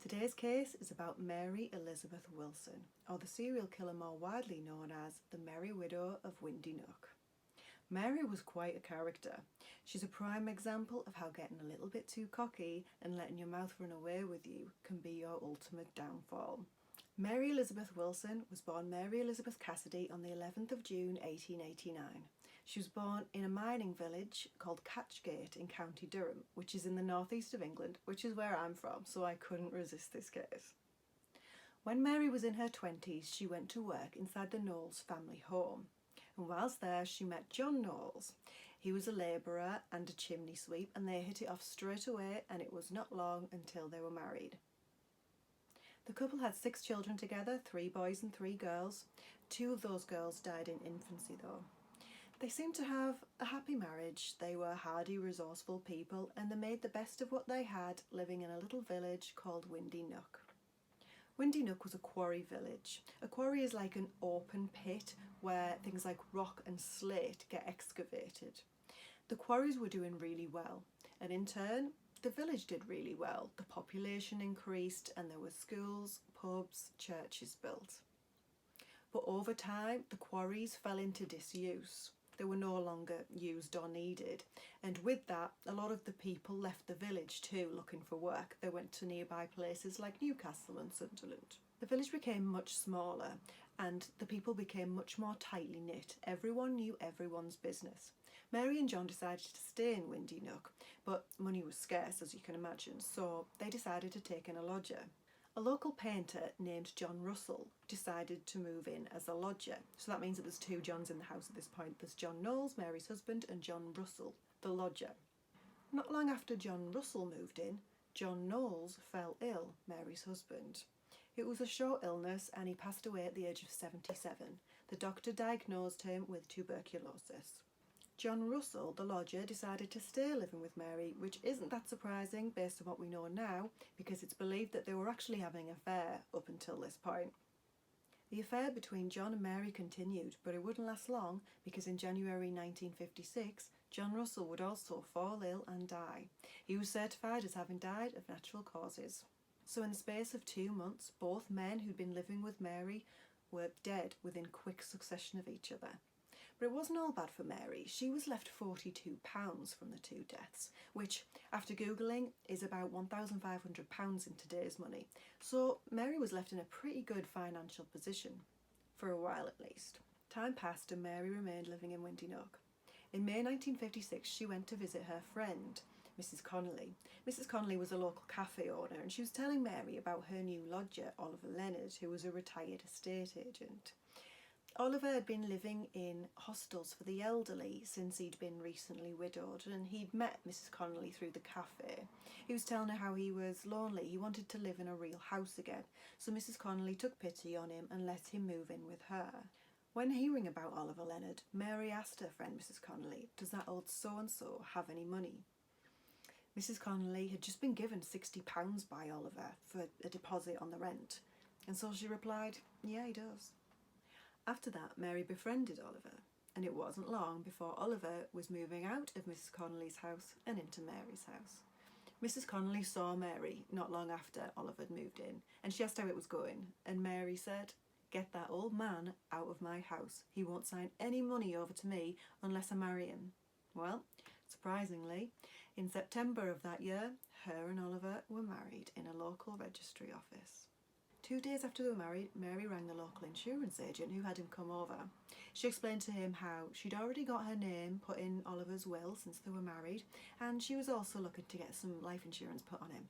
Today's case is about Mary Elizabeth Wilson, or the serial killer more widely known as the Merry Widow of Windy Nook. Mary was quite a character. She's a prime example of how getting a little bit too cocky and letting your mouth run away with you can be your ultimate downfall. Mary Elizabeth Wilson was born Mary Elizabeth Cassidy on the 11th of June 1889. She was born in a mining village called Catchgate in County Durham, which is in the northeast of England, which is where I'm from, so I couldn't resist this case. When Mary was in her 20s, she went to work inside the Knowles family home. And whilst there, she met John Knowles. He was a labourer and a chimney sweep, and they hit it off straight away, and it was not long until they were married. The couple had 6 children together, 3 boys and 3 girls. 2 of those girls died in infancy though. They seemed to have a happy marriage. They were hardy, resourceful people, and they made the best of what they had, living in a little village called Windy Nook. Windy Nook was a quarry village. A quarry is like an open pit where things like rock and slate get excavated. The quarries were doing really well, and in turn, the village did really well. The population increased and there were schools, pubs, churches built. But over time, the quarries fell into disuse. They were no longer used or needed. And with that, a lot of the people left the village too, looking for work. They went to nearby places like Newcastle and Sunderland. The village became much smaller and the people became much more tightly knit. Everyone knew everyone's business. Mary and John decided to stay in Windy Nook, but money was scarce, as you can imagine, so they decided to take in a lodger. A local painter named John Russell decided to move in as a lodger. So that means that there's 2 Johns in the house at this point. There's John Knowles, Mary's husband, and John Russell, the lodger. Not long after John Russell moved in, John Knowles fell ill, Mary's husband. It was a short illness and he passed away at the age of 77. The doctor diagnosed him with tuberculosis. John Russell, the lodger, decided to stay living with Mary, which isn't that surprising based on what we know now, because it's believed that they were actually having an affair up until this point. The affair between John and Mary continued, but it wouldn't last long, because in January 1956, John Russell would also fall ill and die. He was certified as having died of natural causes. So in the space of 2 months, both men who'd been living with Mary were dead within quick succession of each other. But it wasn't all bad for Mary. She was left £42 from the 2 deaths, which, after Googling, is about £1,500 in today's money. So Mary was left in a pretty good financial position, for a while at least. Time passed and Mary remained living in Windy Nook. In May 1956, she went to visit her friend, Mrs. Connolly. Mrs. Connolly was a local cafe owner, and she was telling Mary about her new lodger, Oliver Leonard, who was a retired estate agent. Oliver had been living in hostels for the elderly since he'd been recently widowed, and he'd met Mrs. Connolly through the cafe. He was telling her how he was lonely. He wanted to live in a real house again, so Mrs. Connolly took pity on him and let him move in with her. When hearing about Oliver Leonard, Mary asked her friend Mrs. Connolly, "Does that old so-and-so have any money?" Mrs. Connolly had just been given £60 by Oliver for a deposit on the rent, and so she replied, "Yeah, he does." After that, Mary befriended Oliver, and it wasn't long before Oliver was moving out of Mrs. Connolly's house and into Mary's house. Mrs. Connolly saw Mary not long after Oliver had moved in, and she asked how it was going, and Mary said, "Get that old man out of my house. He won't sign any money over to me unless I marry him." Well, surprisingly, in September of that year, her and Oliver were married in a local registry office. 2 days after they were married, Mary rang the local insurance agent who had him come over. She explained to him how she'd already got her name put in Oliver's will since they were married, and she was also looking to get some life insurance put on him.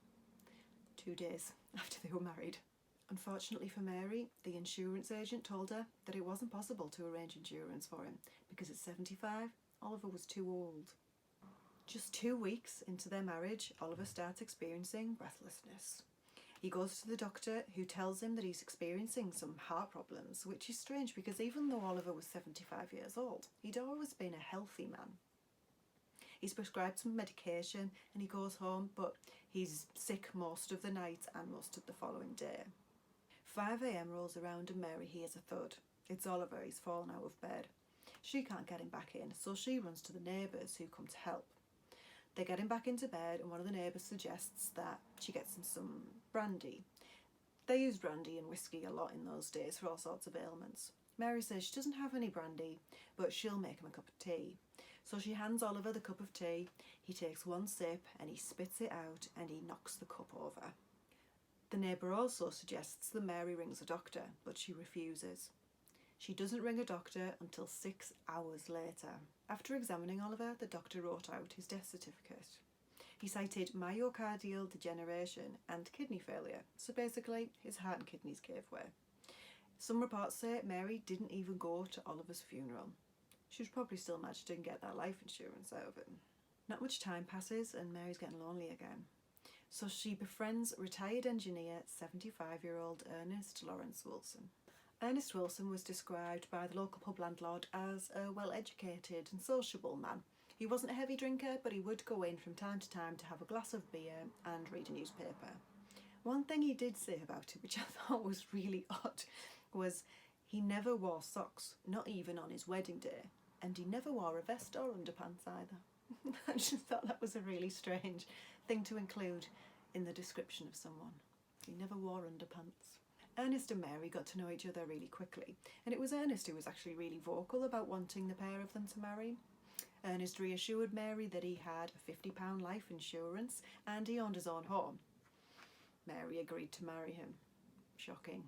2 days after they were married. Unfortunately for Mary, the insurance agent told her that it wasn't possible to arrange insurance for him because at 75, Oliver was too old. Just 2 weeks into their marriage, Oliver starts experiencing breathlessness. He goes to the doctor, who tells him that he's experiencing some heart problems, which is strange because even though Oliver was 75 years old, he'd always been a healthy man. He's prescribed some medication and he goes home, but he's sick most of the night and most of the following day. 5 a.m. rolls around and Mary hears a thud. It's Oliver, he's fallen out of bed. She can't get him back in, so she runs to the neighbours who come to help. They're getting back into bed and one of the neighbours suggests that she gets them some brandy. They used brandy and whiskey a lot in those days for all sorts of ailments. Mary says she doesn't have any brandy, but she'll make him a cup of tea. So she hands Oliver the cup of tea. He takes one sip and he spits it out and he knocks the cup over. The neighbour also suggests that Mary rings a doctor, but she refuses. She doesn't ring a doctor until 6 hours later. After examining Oliver, the doctor wrote out his death certificate. He cited myocardial degeneration and kidney failure, so basically his heart and kidneys gave way. Some reports say Mary didn't even go to Oliver's funeral. She was probably still mad she didn't get that life insurance out of it. Not much time passes and Mary's getting lonely again. So she befriends retired engineer 75-year-old Ernest Lawrence Wilson. Ernest Wilson was described by the local pub landlord as a well-educated and sociable man. He wasn't a heavy drinker, but he would go in from time to time to have a glass of beer and read a newspaper. One thing he did say about it, which I thought was really odd, was he never wore socks, not even on his wedding day, and he never wore a vest or underpants either. I just thought that was a really strange thing to include in the description of someone. He never wore underpants. Ernest and Mary got to know each other really quickly, and it was Ernest who was actually really vocal about wanting the pair of them to marry. Ernest reassured Mary that he had a £50 life insurance and he owned his own home. Mary agreed to marry him. Shocking.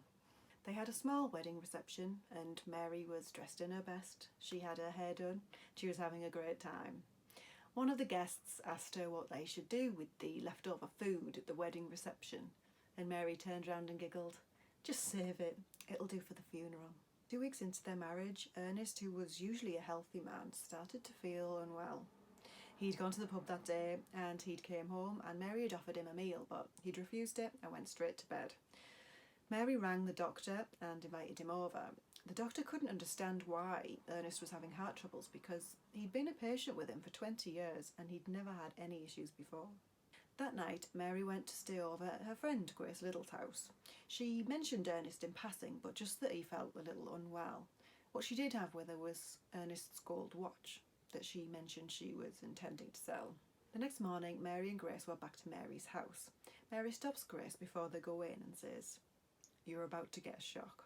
They had a small wedding reception and Mary was dressed in her best. She had her hair done. She was having a great time. One of the guests asked her what they should do with the leftover food at the wedding reception, and Mary turned round and giggled. Just save it. It'll do for the funeral. 2 weeks into their marriage, Ernest, who was usually a healthy man, started to feel unwell. He'd gone to the pub that day and he'd came home and Mary had offered him a meal, but he'd refused it and went straight to bed. Mary rang the doctor and invited him over. The doctor couldn't understand why Ernest was having heart troubles because he'd been a patient with him for 20 years and he'd never had any issues before. That night, Mary went to stay over at her friend Grace Little's house. She mentioned Ernest in passing, but just that he felt a little unwell. What she did have with her was Ernest's gold watch that she mentioned she was intending to sell. The next morning, Mary and Grace were back to Mary's house. Mary stops Grace before they go in and says, "You're about to get a shock."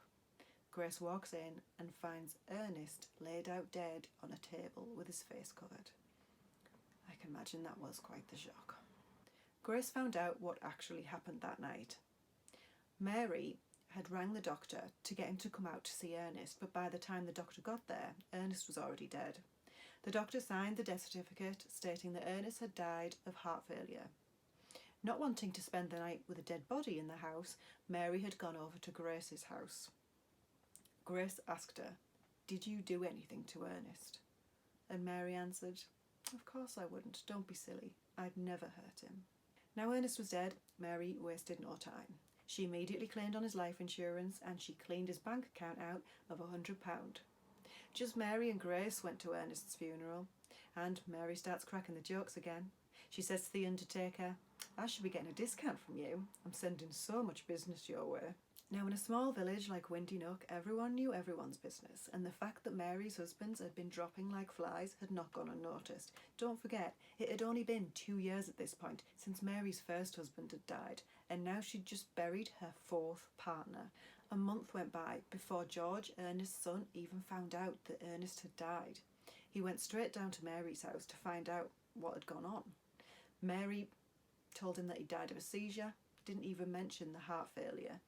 Grace walks in and finds Ernest laid out dead on a table with his face covered. I can imagine that was quite the shock. Grace found out what actually happened that night. Mary had rang the doctor to get him to come out to see Ernest, but by the time the doctor got there, Ernest was already dead. The doctor signed the death certificate stating that Ernest had died of heart failure. Not wanting to spend the night with a dead body in the house, Mary had gone over to Grace's house. Grace asked her, "Did you do anything to Ernest?" And Mary answered, "Of course I wouldn't, don't be silly. I'd never hurt him." Now Ernest was dead, Mary wasted no time. She immediately claimed on his life insurance and she cleaned his bank account out of £100. Just Mary and Grace went to Ernest's funeral, and Mary starts cracking the jokes again. She says to the undertaker, "I should be getting a discount from you. I'm sending so much business your way." Now, in a small village like Windy Nook, everyone knew everyone's business, and the fact that Mary's husbands had been dropping like flies had not gone unnoticed. Don't forget, it had only been 2 years at this point since Mary's first husband had died, and now she'd just buried her fourth partner. A month went by before George, Ernest's son, even found out that Ernest had died. He went straight down to Mary's house to find out what had gone on. Mary told him that he died of a seizure, didn't even mention the heart failure.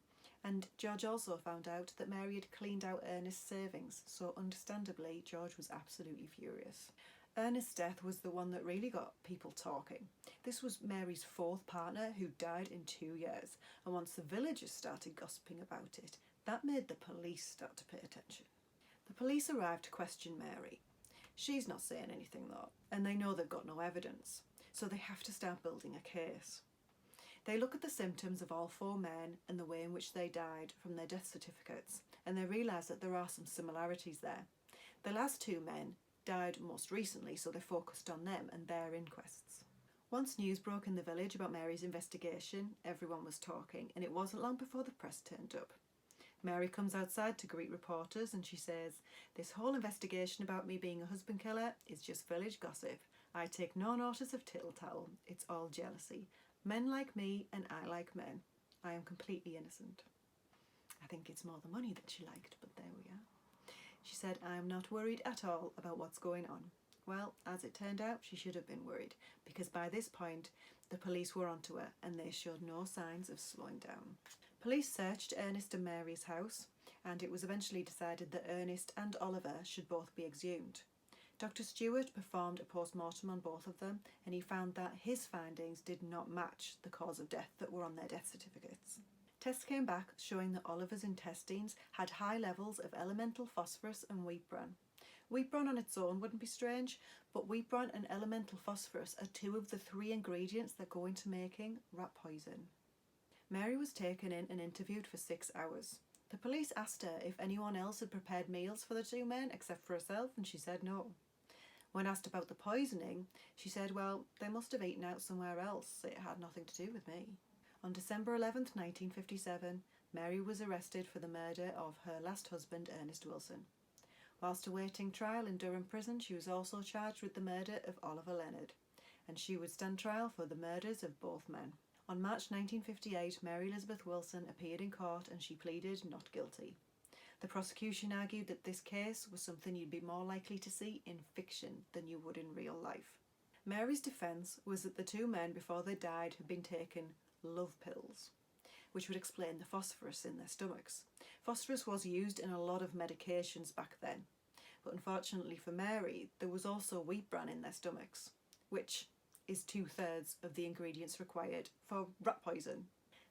And George also found out that Mary had cleaned out Ernest's savings, so understandably George was absolutely furious. Ernest's death was the one that really got people talking. This was Mary's fourth partner who died in 2 years, and once the villagers started gossiping about it, that made the police start to pay attention. The police arrived to question Mary. She's not saying anything though, and they know they've got no evidence, so they have to start building a case. They look at the symptoms of all 4 men and the way in which they died from their death certificates, and they realise that there are some similarities there. The last 2 men died most recently, so they focused on them and their inquests. Once news broke in the village about Mary's investigation, everyone was talking, and it wasn't long before the press turned up. Mary comes outside to greet reporters and she says, "This whole investigation about me being a husband killer is just village gossip. I take no notice of tittle-tattle. It's all jealousy. Men like me and I like men. I am completely innocent. I think it's more the money that she liked, but there we are. She said, I am not worried at all about what's going on. Well, as it turned out, she should have been worried, because by this point, the police were onto her and they showed no signs of slowing down. Police searched Ernest and Mary's house, and it was eventually decided that Ernest and Oliver should both be exhumed. Dr. Stewart performed a post-mortem on both of them, and he found that his findings did not match the cause of death that were on their death certificates. Tests came back showing that Oliver's intestines had high levels of elemental phosphorus and wheat bran. Wheat bran on its own wouldn't be strange, but wheat bran and elemental phosphorus are two of the 3 ingredients that go into making rat poison. Mary was taken in and interviewed for 6 hours. The police asked her if anyone else had prepared meals for the 2 men except for herself, and she said no. When asked about the poisoning, she said, well, they must have eaten out somewhere else. It had nothing to do with me. On December 11th, 1957, Mary was arrested for the murder of her last husband, Ernest Wilson. Whilst awaiting trial in Durham Prison, she was also charged with the murder of Oliver Leonard, and she would stand trial for the murders of both men. On March 1958, Mary Elizabeth Wilson appeared in court and she pleaded not guilty. The prosecution argued that this case was something you'd be more likely to see in fiction than you would in real life. Mary's defence was that the 2 men before they died had been taking love pills, which would explain the phosphorus in their stomachs. Phosphorus was used in a lot of medications back then, but unfortunately for Mary, there was also wheat bran in their stomachs, which is 2/3 of the ingredients required for rat poison.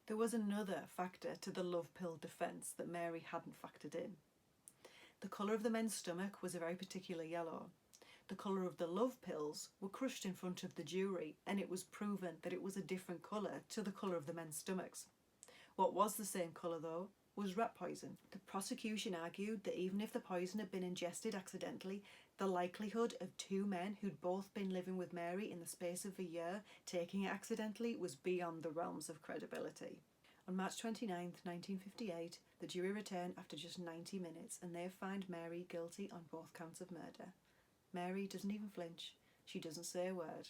There was another factor to the love pill defence that Mary hadn't factored in. The colour of the men's stomach was a very particular yellow. The colour of the love pills were crushed in front of the jury, and it was proven that it was a different colour to the colour of the men's stomachs. What was the same colour though was rat poison. The prosecution argued that even if the poison had been ingested accidentally, the likelihood of 2 men who'd both been living with Mary in the space of a year taking it accidentally was beyond the realms of credibility. On March 29th, 1958, the jury returned after just 90 minutes and they found Mary guilty on both counts of murder. Mary doesn't even flinch. She doesn't say a word.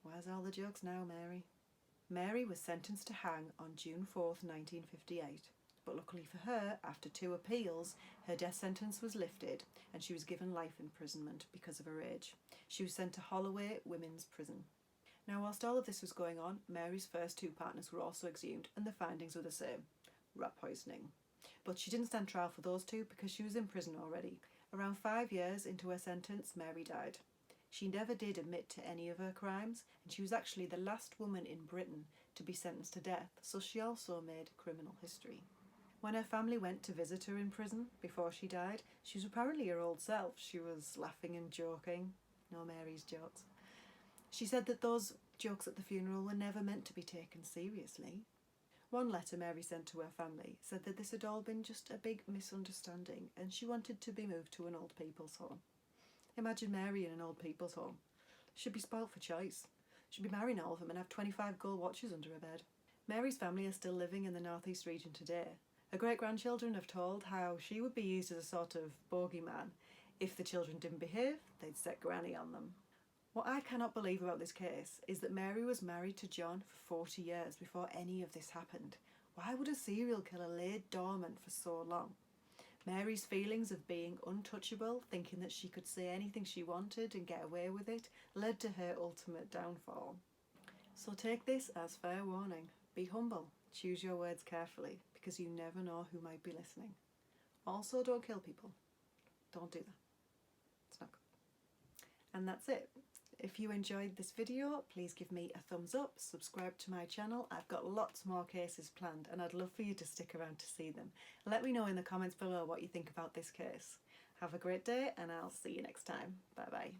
Where's all the jokes now, Mary? Mary was sentenced to hang on June 4th, 1958. But luckily for her, after 2 appeals, her death sentence was lifted and she was given life imprisonment because of her age. She was sent to Holloway Women's Prison. Now, whilst all of this was going on, Mary's first 2 partners were also exhumed and the findings were the same, rat poisoning. But she didn't stand trial for those 2 because she was in prison already. Around 5 years into her sentence, Mary died. She never did admit to any of her crimes, and she was actually the last woman in Britain to be sentenced to death, so she also made criminal history. When her family went to visit her in prison before she died, she was apparently her old self. She was laughing and joking. No Mary's jokes. She said that those jokes at the funeral were never meant to be taken seriously. One letter Mary sent to her family said that this had all been just a big misunderstanding and she wanted to be moved to an old people's home. Imagine Mary in an old people's home. She'd be spoilt for choice. She'd be marrying all of them and have 25 gold watches under her bed. Mary's family are still living in the northeast region today. Her great-grandchildren have told how she would be used as a sort of bogeyman. If the children didn't behave, they'd set Granny on them. What I cannot believe about this case is that Mary was married to John for 40 years before any of this happened. Why would a serial killer lay dormant for so long? Mary's feelings of being untouchable, thinking that she could say anything she wanted and get away with it, led to her ultimate downfall. So take this as fair warning. Be humble. Choose your words carefully, because you never know who might be listening. Also, don't kill people. Don't do that. It's not good. And that's it. If you enjoyed this video, please give me a thumbs up, subscribe to my channel. I've got lots more cases planned and I'd love for you to stick around to see them. Let me know in the comments below what you think about this case. Have a great day and I'll see you next time. Bye bye.